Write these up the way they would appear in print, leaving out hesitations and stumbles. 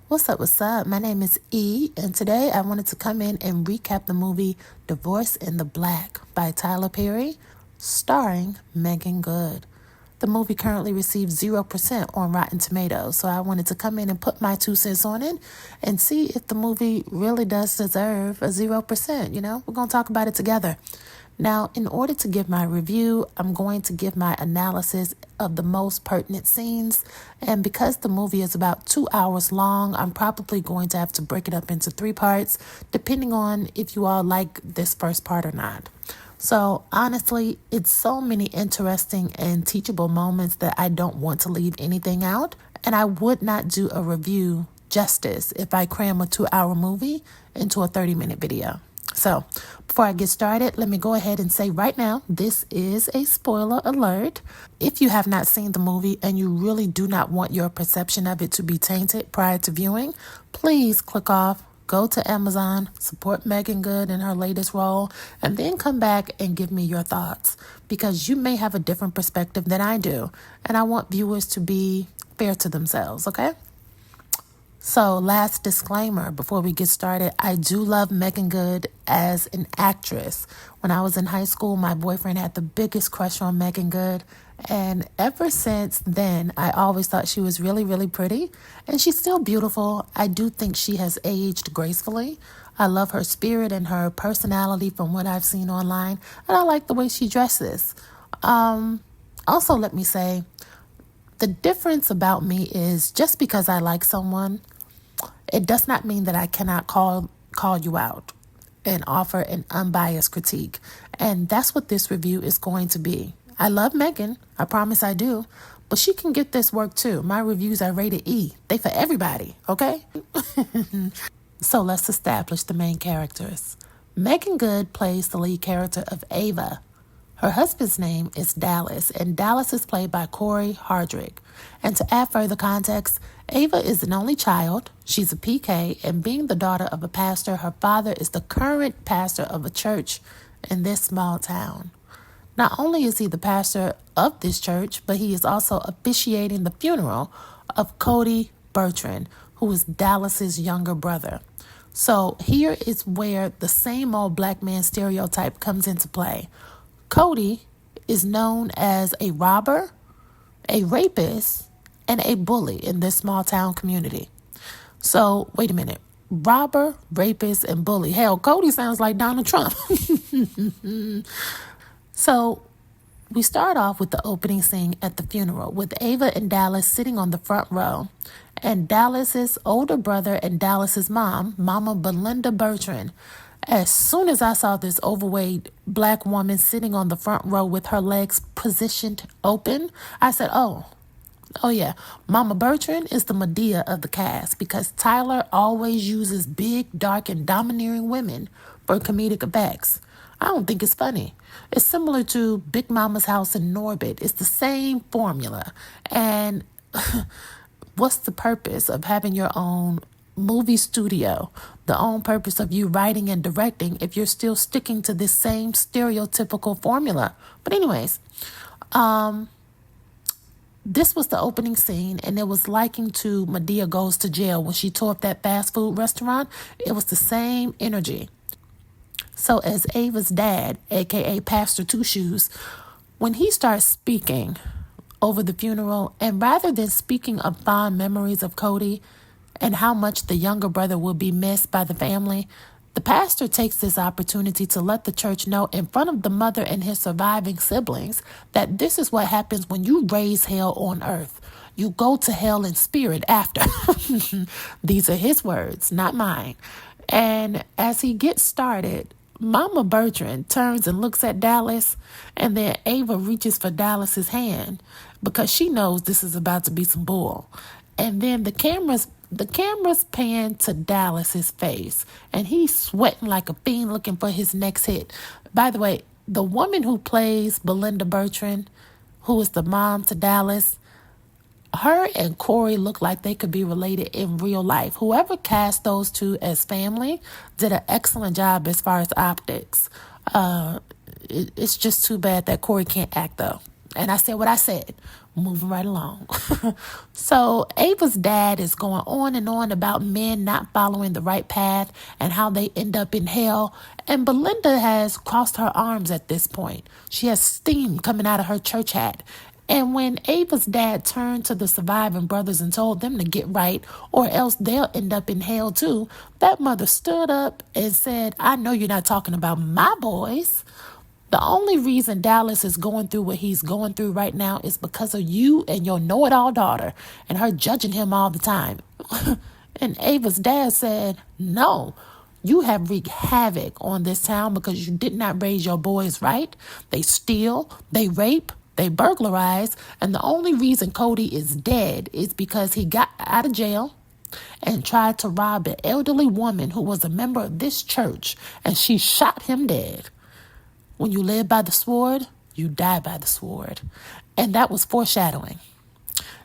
What's up? What's up? My name is E, and today I wanted to come in and recap the movie Divorce in the Black by Tyler Perry, starring Megan Good. The movie currently receives 0% on Rotten Tomatoes, so I wanted to come in and put my 2 cents on it and see if the movie really does deserve a 0%. We're going to talk about it together. Now, in order to give my review, I'm going to give my analysis of the most pertinent scenes. And because the movie is about 2 hours long, I'm probably going to have to break it up into 3 parts, depending on if you all like this first part or not. So honestly, it's so many interesting and teachable moments that I don't want to leave anything out. And I would not do a review justice if I cram a 2-hour movie into a 30-minute video. So before I get started, let me go ahead and say right now, this is a spoiler alert. If you have not seen the movie and you really do not want your perception of it to be tainted prior to viewing, please click off, go to Amazon, support Megan Good in her latest role, and then come back and give me your thoughts, because you may have a different perspective than I do, and I want viewers to be fair to themselves, okay? So, last disclaimer before we get started, I do love Megan Good as an actress. When I was in high school, my boyfriend had the biggest crush on Megan Good. And ever since then, I always thought she was really, really pretty. And she's still beautiful. I do think she has aged gracefully. I love her spirit and her personality from what I've seen online. And I like the way she dresses. Also, let me say, the difference about me is just because I like someone, it does not mean that I cannot call you out and offer an unbiased critique. And that's what this review is going to be. I love Megan. I promise I do. But she can get this work too. My reviews are rated E. They for everybody, okay? So let's establish the main characters. Megan Good plays the lead character of Ava. Her husband's name is Dallas, and Dallas is played by Corey Hardrick. And to add further context, Ava is an only child. She's a PK, and being the daughter of a pastor, her father is the current pastor of a church in this small town. Not only is he the pastor of this church, but he is also officiating the funeral of Cody Bertrand, who is Dallas's younger brother. So here is where the same old black man stereotype comes into play. Cody is known as a robber, a rapist, and a bully in this small town community. So, wait a minute. Robber, rapist, and bully. Hell, Cody sounds like Donald Trump. So, we start off with the opening scene at the funeral with Ava and Dallas sitting on the front row, and Dallas's older brother and Dallas's mom, Mama Belinda Bertrand. As soon as I saw this overweight black woman sitting on the front row with her legs positioned open, I said, oh yeah, Mama Bertrand is the Medea of the cast, because Tyler always uses big, dark, and domineering women for comedic effects. I don't think it's funny. It's similar to Big Mama's house in Norbit. It's the same formula. And what's the purpose of having your own movie studio, the own purpose of you writing and directing, if you're still sticking to this same stereotypical formula? But anyways, this was the opening scene, and it was likened to Medea Goes to Jail when she tore up that fast food restaurant. It was the same energy. So as Ava's dad, aka Pastor Two Shoes, when he starts speaking over the funeral, and rather than speaking of fond memories of Cody and how much the younger brother will be missed by the family, the pastor takes this opportunity to let the church know in front of the mother and his surviving siblings that this is what happens when you raise hell on earth. You go to hell in spirit after. These are his words, not mine. And as he gets started, Mama Bertrand turns and looks at Dallas, and then Ava reaches for Dallas's hand because she knows this is about to be some bull. And then the cameras pan to Dallas's face, and he's sweating like a fiend looking for his next hit. By the way, the woman who plays Belinda Bertrand, who is the mom to Dallas, her and Corey look like they could be related in real life. Whoever cast those two as family did an excellent job as far as optics. It's just too bad that Corey can't act, though. And I said what I said. moving right along. So Ava's dad is going on and on about men not following the right path and how they end up in hell. And Belinda has crossed her arms at this point. She has steam coming out of her church hat. And when Ava's dad turned to the surviving brothers and told them to get right or else they'll end up in hell too, that mother stood up and said, I know you're not talking about my boys. The only reason Dallas is going through what he's going through right now is because of you and your know-it-all daughter and her judging him all the time. And Ava's dad said, no, you have wreaked havoc on this town because you did not raise your boys right. They steal, they rape, they burglarize, and the only reason Cody is dead is because he got out of jail and tried to rob an elderly woman who was a member of this church, and she shot him dead. When you live by the sword, you die by the sword. And that was foreshadowing.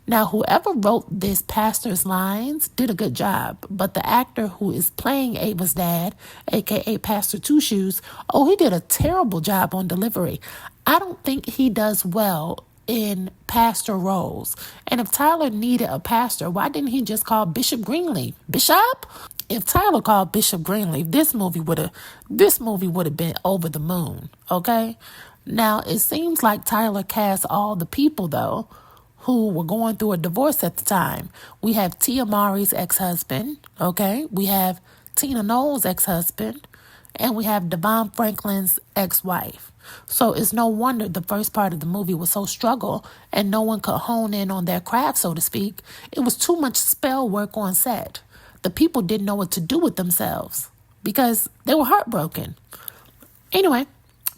Now, whoever wrote this pastor's lines did a good job, but the actor who is playing Ava's dad, aka Pastor Two Shoes, he did a terrible job on delivery. I don't think he does well in pastor roles. And if Tyler needed a pastor, why didn't he just call Bishop Greenleaf? Bishop? If Tyler called Bishop Greenleaf, this movie would have been over the moon, okay? Now, it seems like Tyler cast all the people, though, who were going through a divorce at the time. We have Tia Mowry's ex-husband, okay? We have Tina Knowles' ex-husband, and we have Devon Franklin's ex-wife. So it's no wonder the first part of the movie was so struggle and no one could hone in on their craft, so to speak. It was too much spell work on set. The people didn't know what to do with themselves because they were heartbroken. Anyway,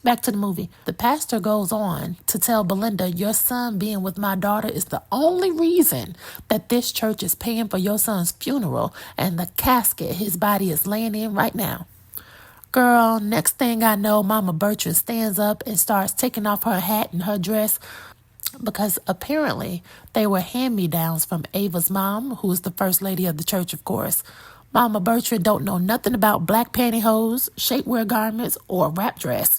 back to the movie. The pastor goes on to tell Belinda, your son being with my daughter is the only reason that this church is paying for your son's funeral and the casket his body is laying in right now. Girl, next thing I know, Mama Bertrand stands up and starts taking off her hat and her dress because apparently they were hand-me-downs from Ava's mom, who is the first lady of the church, of course. Mama Bertrand don't know nothing about black pantyhose, shapewear garments, or wrap dress.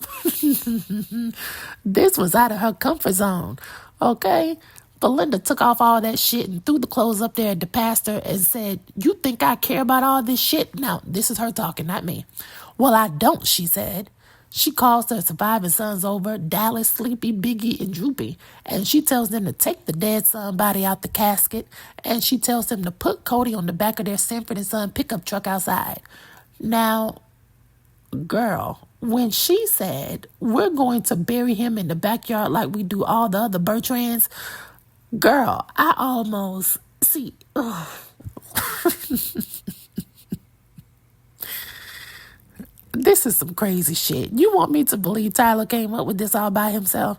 This was out of her comfort zone, okay? Belinda took off all that shit and threw the clothes up there at the pastor and said, you think I care about all this shit? Now, this is her talking, not me. Well, I don't, she said. She calls her surviving sons over, Dallas, Sleepy, Biggie, and Droopy, and she tells them to take the dead son body out the casket, and she tells them to put Cody on the back of their Sanford and Son pickup truck outside. Now, girl, when she said, we're going to bury him in the backyard like we do all the other Bertrands, girl, I almost, see, ugh. This is some crazy shit. You want me to believe Tyler came up with this all by himself?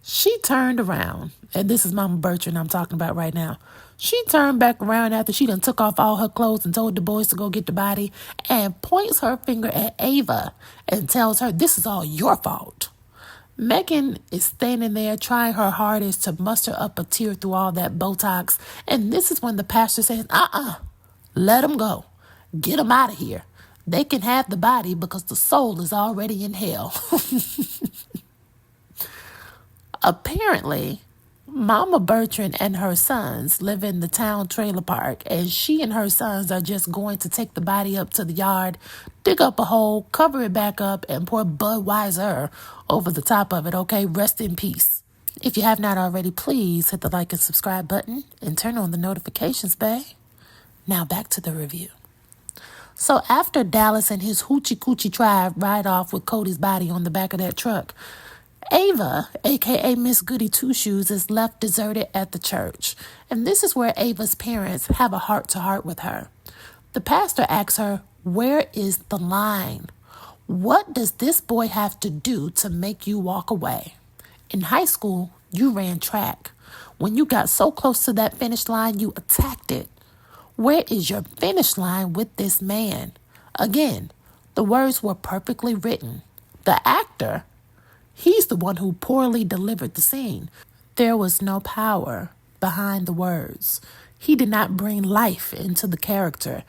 She turned around, and this is Mama Bertrand I'm talking about right now. She turned back around after she done took off all her clothes and told the boys to go get the body and points her finger at Ava and tells her, this is all your fault. Megan is standing there trying her hardest to muster up a tear through all that Botox, and this is when the pastor says, let them go. Get them out of here. They can have the body because the soul is already in hell. Apparently, Mama Bertrand and her sons live in the town trailer park, and she and her sons are just going to take the body up to the yard, dig up a hole, cover it back up, and pour Budweiser over the top of it, okay? Rest in peace. If you have not already, please hit the like and subscribe button and turn on the notifications, bae. Now back to the review. So after Dallas and his hoochie coochie tribe ride off with Cody's body on the back of that truck, Ava, a.k.a. Miss Goody Two-Shoes, is left deserted at the church. And this is where Ava's parents have a heart-to-heart with her. The pastor asks her, where is the line? What does this boy have to do to make you walk away? In high school, you ran track. When you got so close to that finish line, you attacked it. Where is your finish line with this man? Again, the words were perfectly written. The actor, he's the one who poorly delivered the scene. There was no power behind the words. He did not bring life into the character.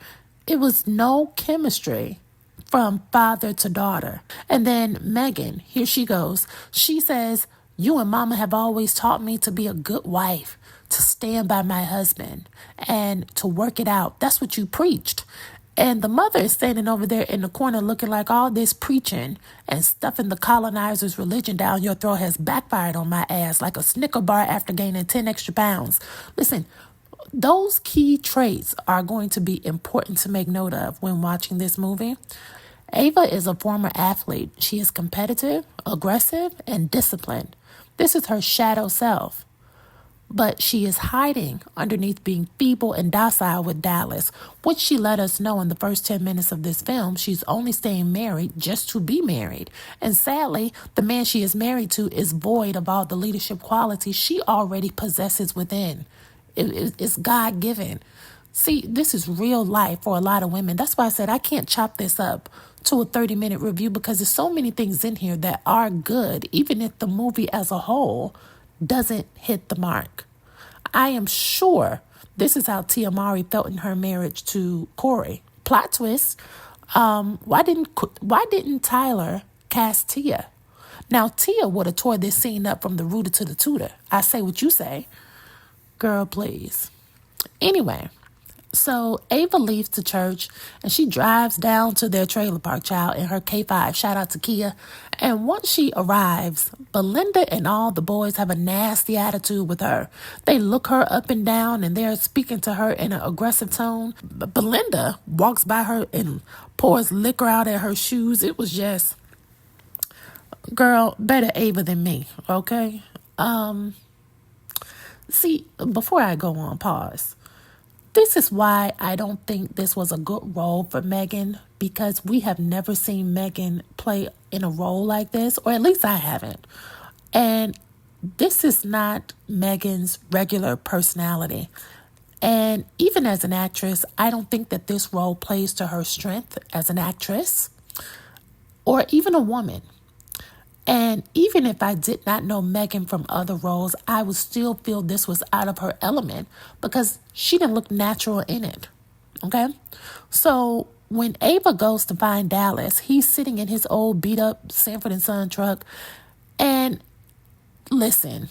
It was no chemistry from father to daughter. And then Megan, here she goes. She says, You and mama have always taught me to be a good wife, to stand by my husband, and to work it out. That's what you preached. And the mother is standing over there in the corner looking like all this preaching and stuffing the colonizer's religion down your throat has backfired on my ass like a Snicker bar after gaining 10 extra pounds. Listen, those key traits are going to be important to make note of when watching this movie. Ava is a former athlete. She is competitive, aggressive, and disciplined. This is her shadow self. But she is hiding underneath being feeble and docile with Dallas, which she let us know in the first 10 minutes of this film. She's only staying married just to be married. And sadly, the man she is married to is void of all the leadership qualities she already possesses within. It's God-given. See, this is real life for a lot of women. That's why I said I can't chop this up to a 30-minute review because there's so many things in here that are good, even if the movie as a whole doesn't hit the mark. I am sure this is how Tia Mowry felt in her marriage to Corey. Plot twist. Why didn't Tyler cast Tia? Now, Tia would have tore this scene up from the rooter to the tutor. I say what you say. Girl, please. Anyway, so Ava leaves the church and she drives down to their trailer park, child, in her K5. Shout out to Kia. And once she arrives, Belinda and all the boys have a nasty attitude with her. They look her up and down and they're speaking to her in an aggressive tone. But Belinda walks by her and pours liquor out at her shoes. It was just, girl, better Ava than me, okay? See, before I go on, pause. This is why I don't think this was a good role for Megan, because we have never seen Megan play in a role like this, or at least I haven't. And this is not Megan's regular personality. And even as an actress, I don't think that this role plays to her strength as an actress or even a woman. And even if I did not know Megan from other roles, I would still feel this was out of her element because she didn't look natural in it. Okay? So when Ava goes to find Dallas, he's sitting in his old beat up Sanford & Son truck. And listen,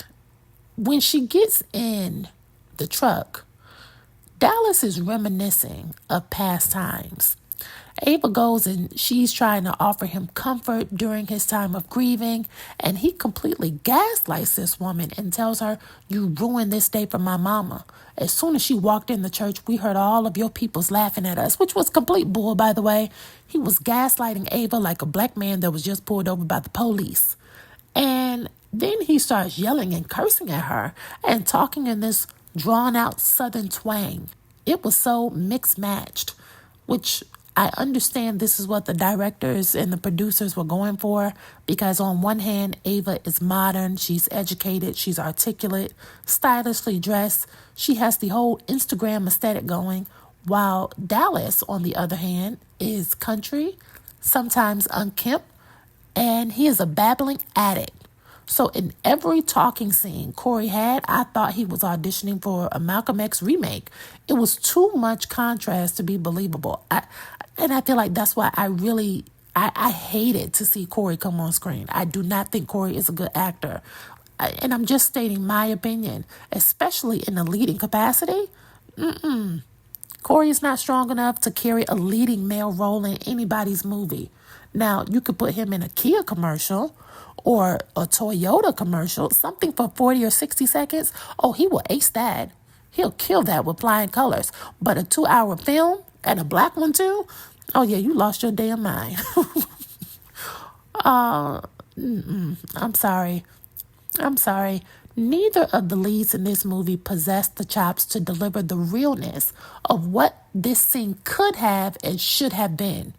when she gets in the truck, Dallas is reminiscing of past times. Ava goes and she's trying to offer him comfort during his time of grieving, and he completely gaslights this woman and tells her, "You ruined this day for my mama. As soon as she walked in the church, we heard all of your peoples laughing at us," which was complete bull, by the way. He was gaslighting Ava like a black man that was just pulled over by the police. And then he starts yelling and cursing at her and talking in this drawn-out southern twang. It was so mixed-matched, which I understand this is what the directors and the producers were going for, because on one hand, Ava is modern, she's educated, she's articulate, stylishly dressed. She has the whole Instagram aesthetic going, while Dallas, on the other hand, is country, sometimes unkempt, and he is a babbling addict. So in every talking scene Corey had, I thought he was auditioning for a Malcolm X remake. It was too much contrast to be believable. And I feel like that's why I hated to see Corey come on screen. I do not think Corey is a good actor. And I'm just stating my opinion, especially in a leading capacity. Corey is not strong enough to carry a leading male role in anybody's movie. Now, you could put him in a Kia commercial or a Toyota commercial, something for 40 or 60 seconds. Oh, he will ace that. He'll kill that with flying colors. But a 2-hour film, and a black one too? Oh, yeah, you lost your damn mind. I'm sorry. Neither of the leads in this movie possessed the chops to deliver the realness of what this scene could have and should have been.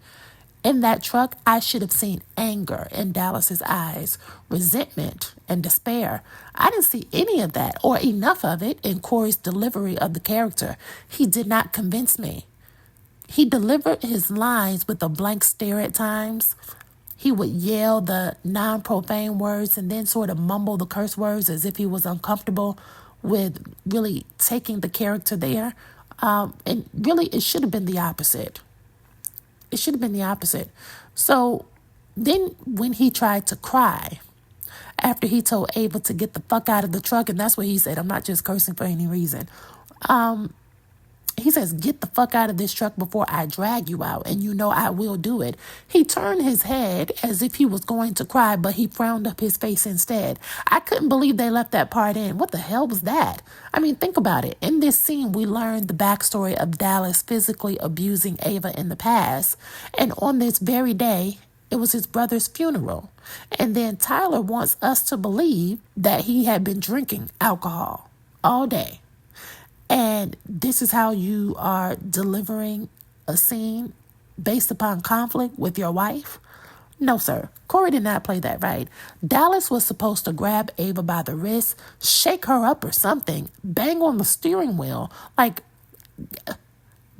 In that truck, I should have seen anger in Dallas's eyes, resentment and despair. I didn't see any of that or enough of it in Corey's delivery of the character. He did not convince me. He delivered his lines with a blank stare at times. He would yell the non-profane words and then sort of mumble the curse words as if he was uncomfortable with really taking the character there. And really, it should have been the opposite. It should have been the opposite. So then when he tried to cry after he told Ava to get the fuck out of the truck. And that's what he said. I'm not just cursing for any reason. He says, get the fuck out of this truck before I drag you out. And you know I will do it. He turned his head as if he was going to cry, but he frowned up his face instead. I couldn't believe they left that part in. What the hell was that? I mean, think about it. In this scene, we learned the backstory of Dallas physically abusing Ava in the past. And on this very day, it was his brother's funeral. And then Tyler wants us to believe that he had been drinking alcohol all day. And this is how you are delivering a scene based upon conflict with your wife? No, sir. Corey did not play that right. Dallas was supposed to grab Ava by the wrist, shake her up or something, bang on the steering wheel, like,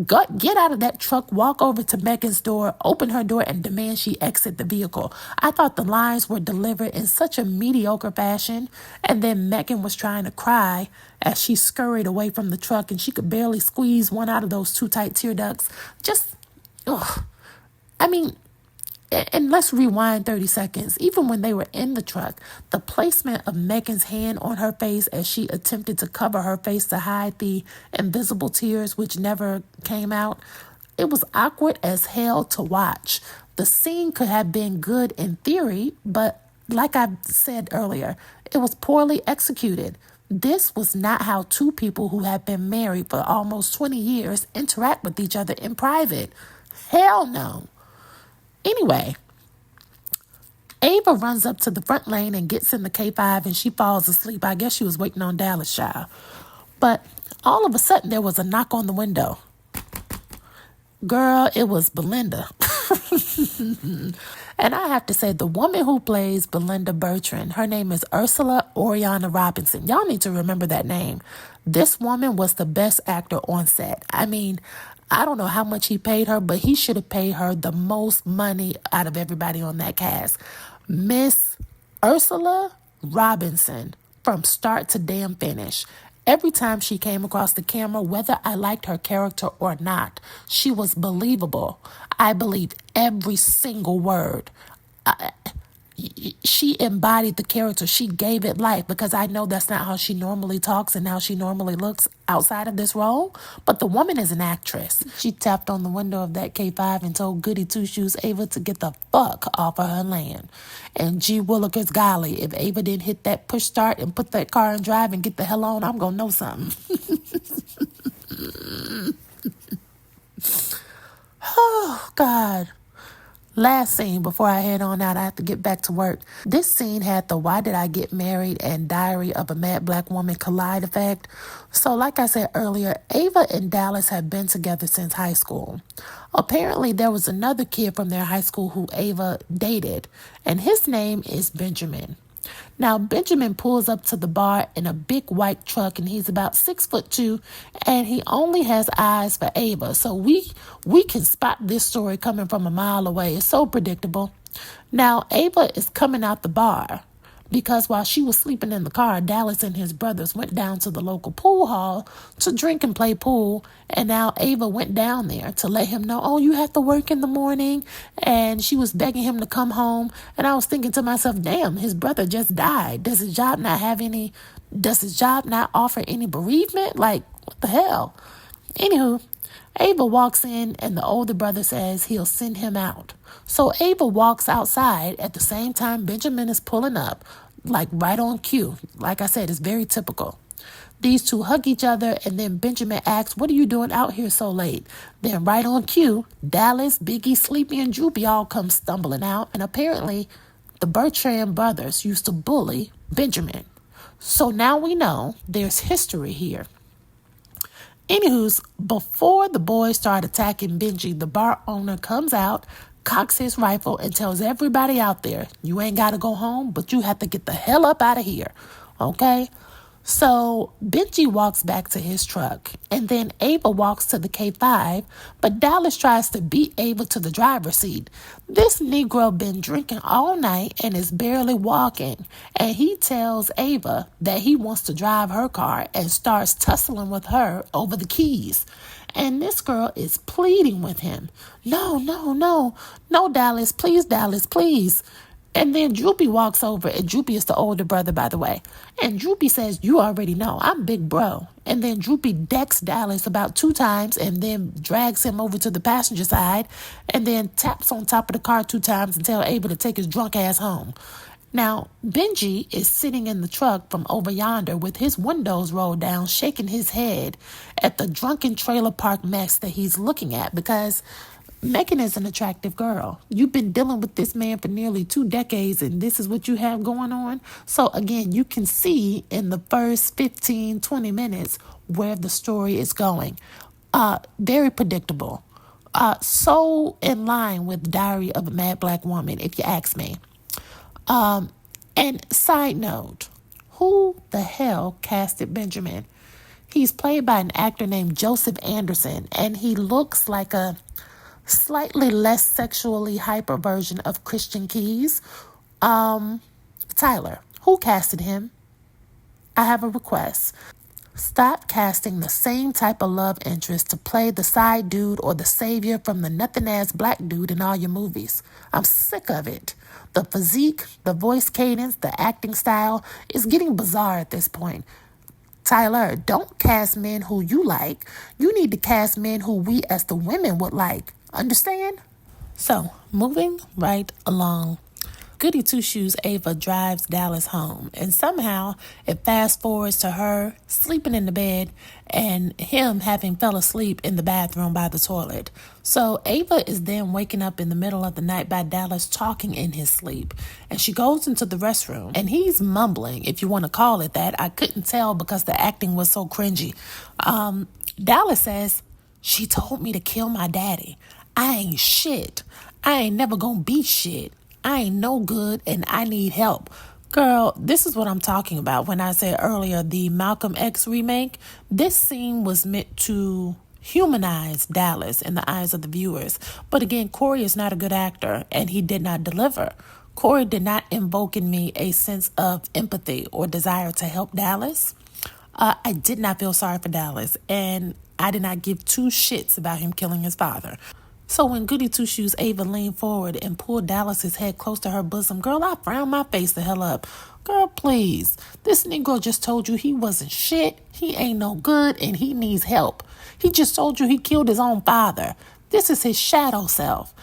get out of that truck, walk over to Megan's door, open her door, and demand she exit the vehicle. I thought the lines were delivered in such a mediocre fashion, and then Megan was trying to cry as she scurried away from the truck, and she could barely squeeze one out of those too tight tear ducts. Just, ugh. I mean, and let's rewind 30 seconds. Even when they were in the truck, the placement of Megan's hand on her face as she attempted to cover her face to hide the invisible tears which never came out, it was awkward as hell to watch. The scene could have been good in theory, but like I said earlier, it was poorly executed. This was not how two people who have been married for almost 20 years interact with each other in private. Hell no. Anyway, Ava runs up to the front lane and gets in the K5 and she falls asleep. I guess she was waiting on Dallas, child. But all of a sudden there was a knock on the window. Girl, it was Belinda. And I have to say, the woman who plays Belinda Bertrand, her name is Ursula Oriana Robinson. Y'all need to remember that name. This woman was the best actor on set. I mean, I don't know how much he paid her, but he should have paid her the most money out of everybody on that cast. Miss Ursula Robinson, from start to damn finish. Every time she came across the camera, whether I liked her character or not, she was believable. I believed every single word. She embodied the character. She gave it life, because I know that's not how she normally talks and how she normally looks outside of this role. But the woman is an actress. She tapped on the window of that K5 and told Goody Two Shoes Ava to get the fuck off of her land. And gee willikers golly, if Ava didn't hit that push start and put that car in drive and get the hell on, I'm gonna know something. Oh, God. Last scene before I head on out, I have to get back to work. This scene had the Why Did I Get Married and Diary of a Mad Black Woman collide effect. So like I said earlier, Ava and Dallas have been together since high school. Apparently there was another kid from their high school who Ava dated, and his name is Benjamin. Now, Benjamin pulls up to the bar in a big white truck, and he's about 6'2", and he only has eyes for Ava. So we can spot this story coming from a mile away. It's so predictable. Now, Ava is coming out the bar because while she was sleeping in the car, Dallas and his brothers went down to the local pool hall to drink and play pool. And now Ava went down there to let him know, oh, you have to work in the morning. And she was begging him to come home. And I was thinking to myself, damn, his brother just died. Does his job not offer any bereavement? Like, what the hell? Anywho, Ava walks in and the older brother says he'll send him out. So Ava walks outside at the same time Benjamin is pulling up, like right on cue. Like I said, it's very typical. These two hug each other, and then Benjamin asks, what are you doing out here so late? Then right on cue, Dallas, Biggie, Sleepy, and Droopy all come stumbling out, and apparently the Bertrand brothers used to bully Benjamin. So now we know there's history here. Anywho's, before the boys start attacking Benji, the bar owner comes out, cocks his rifle, and tells everybody out there, you ain't got to go home, but you have to get the hell up out of here, okay? So Benji walks back to his truck, and then Ava walks to the K5, but Dallas tries to beat Ava to the driver's seat. This Negro been drinking all night and is barely walking, and he tells Ava that he wants to drive her car and starts tussling with her over the keys. And this girl is pleading with him. No, Dallas, please, Dallas, please. And then Droopy walks over, and Droopy is the older brother, by the way. And Droopy says, you already know, I'm big bro. And then Droopy decks Dallas about 2 times and then drags him over to the passenger side and then taps on top of the car 2 times and tells Ava to take his drunk ass home. Now, Benji is sitting in the truck from over yonder with his windows rolled down, shaking his head at the drunken trailer park mess that he's looking at because Megan is an attractive girl. You've been dealing with this man for nearly 2 decades and this is what you have going on. So again, you can see in the first 15, 20 minutes where the story is going. Very predictable. So in line with Diary of a Mad Black Woman, if you ask me. And side note, who the hell casted Benjamin? He's played by an actor named Joseph Anderson, and he looks like a slightly less sexually hyper version of Christian Keys. Tyler, who casted him? I have a request. Stop casting the same type of love interest to play the side dude or the savior from the nothing-ass black dude in all your movies. I'm sick of it. The physique, the voice cadence, the acting style is getting bizarre at this point. Tyler, don't cast men who you like. You need to cast men who we as the women would like. Understand? So, moving right along. Goody Two-Shoes Ava drives Dallas home, and somehow it fast forwards to her sleeping in the bed and him having fell asleep in the bathroom by the toilet. So Ava is then waking up in the middle of the night by Dallas talking in his sleep, and she goes into the restroom and he's mumbling, if you want to call it that. I couldn't tell because the acting was so cringy. Dallas says, "She told me to kill my daddy. I ain't shit. I ain't never gonna be shit. I ain't no good and I need help." Girl, this is what I'm talking about when I said earlier the Malcolm X remake. This scene was meant to humanize Dallas in the eyes of the viewers. But again, Corey is not a good actor and he did not deliver. Corey did not invoke in me a sense of empathy or desire to help Dallas. I did not feel sorry for Dallas, and I did not give 2 shits about him killing his father. So when Goody Two-Shoes Ava leaned forward and pulled Dallas's head close to her bosom, girl, I frowned my face the hell up. Girl, please. This Negro just told you he wasn't shit, he ain't no good, and he needs help. He just told you he killed his own father. This is his shadow self.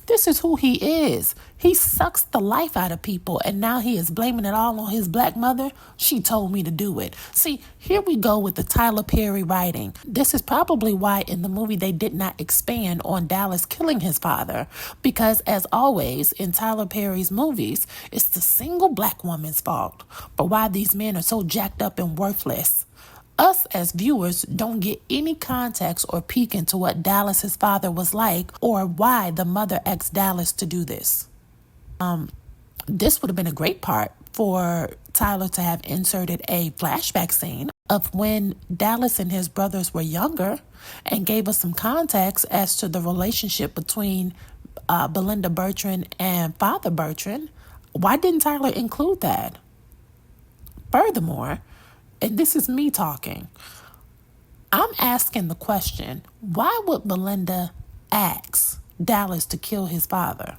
This is who he is. He sucks the life out of people, and now he is blaming it all on his black mother. She told me to do it. See, here we go with the Tyler Perry writing. This is probably why in the movie they did not expand on Dallas killing his father, because as always in Tyler Perry's movies, it's the single black woman's fault for why these men are so jacked up and worthless. Us as viewers don't get any context or peek into what Dallas's father was like or why the mother asked Dallas to do this. This would have been a great part for Tyler to have inserted a flashback scene of when Dallas and his brothers were younger and gave us some context as to the relationship between Belinda Bertrand and Father Bertrand. Why didn't Tyler include that? Furthermore, and this is me talking, I'm asking the question, why would Belinda ask Dallas to kill his father?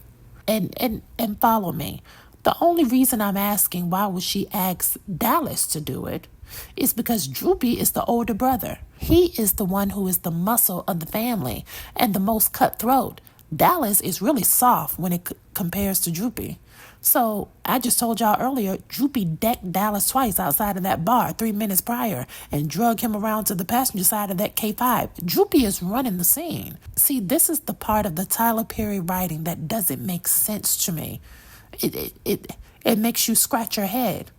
And follow me. The only reason I'm asking why would she ask Dallas to do it is because Droopy is the older brother. He is the one who is the muscle of the family and the most cutthroat. Dallas is really soft when it compares to Droopy. So I just told y'all earlier, Droopy decked Dallas twice outside of that bar 3 minutes prior and drug him around to the passenger side of that K5. Droopy is running the scene. See, this is the part of the Tyler Perry writing that doesn't make sense to me. It makes you scratch your head.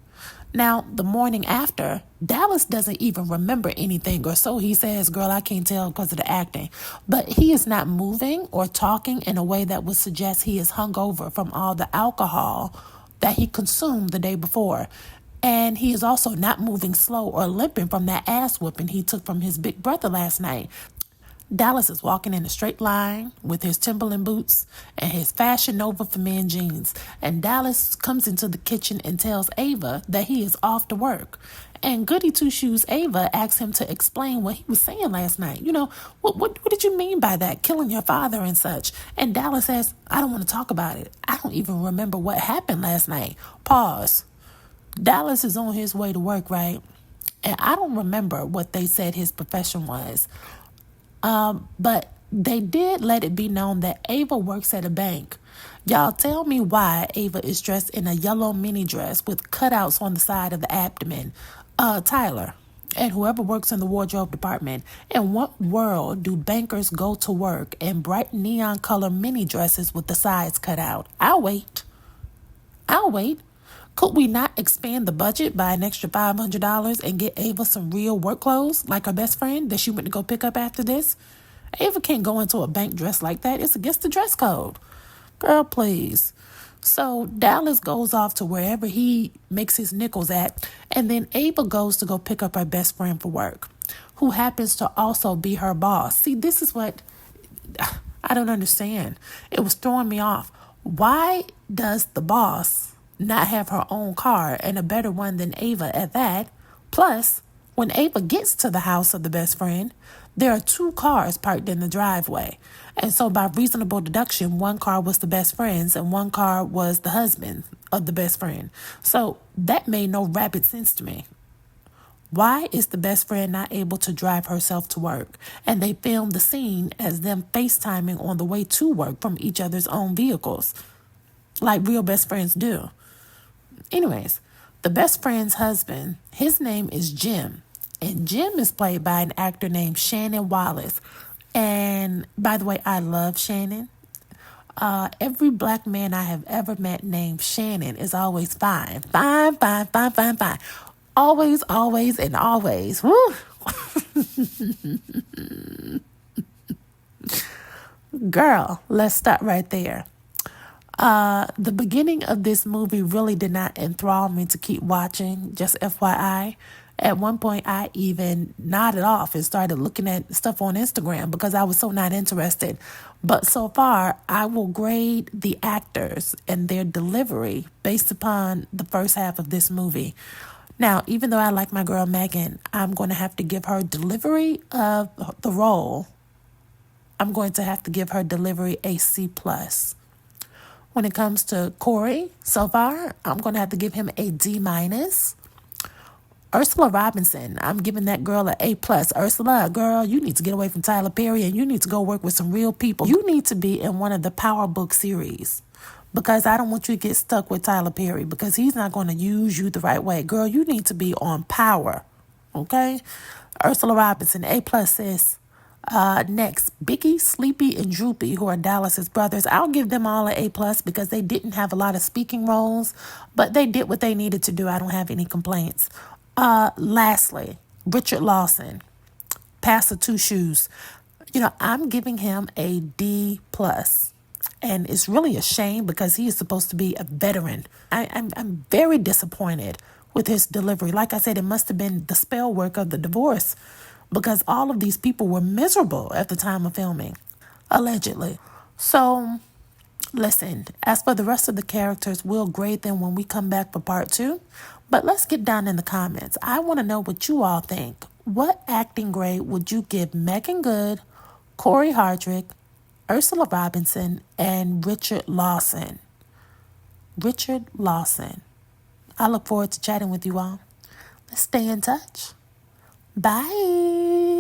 Now, the morning after, Dallas doesn't even remember anything, or so he says. Girl, I can't tell because of the acting. But he is not moving or talking in a way that would suggest he is hungover from all the alcohol that he consumed the day before. And he is also not moving slow or limping from that ass whooping he took from his big brother last night. Dallas is walking in a straight line with his Timberland boots and his Fashion Nova for Men jeans. And Dallas comes into the kitchen and tells Ava that he is off to work. And Goody Two Shoes Ava asks him to explain what he was saying last night. You know, what did you mean by that? Killing your father and such. And Dallas says, I don't want to talk about it. I don't even remember what happened last night. Pause. Dallas is on his way to work, right? And I don't remember what they said his profession was. But they did let it be known that Ava works at a bank. Y'all tell me why Ava is dressed in a yellow mini dress with cutouts on the side of the abdomen. Tyler, and whoever works in the wardrobe department, in what world do bankers go to work in bright neon color mini dresses with the sides cut out? I'll wait. Could we not expand the budget by an extra $500 and get Ava some real work clothes, like her best friend that she went to go pick up after this? Ava can't go into a bank dress like that. It's against the dress code. Girl, please. So Dallas goes off to wherever he makes his nickels at, and then Ava goes to go pick up her best friend for work, who happens to also be her boss. See, this is what I don't understand. It was throwing me off. Why does the boss not have her own car, and a better one than Ava at that? Plus, when Ava gets to the house of the best friend, there are 2 cars parked in the driveway. And so by reasonable deduction, 1 car was the best friend's and 1 car was the husband of the best friend. So that made no rapid sense to me. Why is the best friend not able to drive herself to work? And they filmed the scene as them FaceTiming on the way to work from each other's own vehicles, like real best friends do. Anyways, the best friend's husband, his name is Jim. And Jim is played by an actor named Shannon Wallace. And by the way, I love Shannon. Every black man I have ever met named Shannon is always fine. Fine. Always, and always. Woo! Girl, let's start right there. The beginning of this movie really did not enthrall me to keep watching, just FYI. At one point, I even nodded off and started looking at stuff on Instagram because I was so not interested. But so far, I will grade the actors and their delivery based upon the first half of this movie. Now, even though I like my girl Megan, I'm going to have to give her delivery of the role. I'm going to have to give her delivery a C+. When it comes to Corey, so far, I'm going to have to give him a D-. Ursula Robinson, I'm giving that girl an A+. Ursula, girl, you need to get away from Tyler Perry and you need to go work with some real people. You need to be in one of the Power Book series because I don't want you to get stuck with Tyler Perry because he's not going to use you the right way. Girl, you need to be on Power, okay? Ursula Robinson, A+, sis. Next, Biggie, Sleepy, and Droopy, who are Dallas's brothers. I'll give them all an A+ because they didn't have a lot of speaking roles, but they did what they needed to do. I don't have any complaints. Lastly, Richard Lawson, Pastor Two Shoes. You know, I'm giving him a D+. And it's really a shame because he is supposed to be a veteran. I'm very disappointed with his delivery. Like I said, it must have been the spell work of the divorce because all of these people were miserable at the time of filming, allegedly. So, listen, as for the rest of the characters, we'll grade them when we come back for part 2. But let's get down in the comments. I want to know what you all think. What acting grade would you give Megan Good, Corey Hardrick, Ursula Robinson, and Richard Lawson? Richard Lawson. I look forward to chatting with you all. Let's stay in touch. Bye.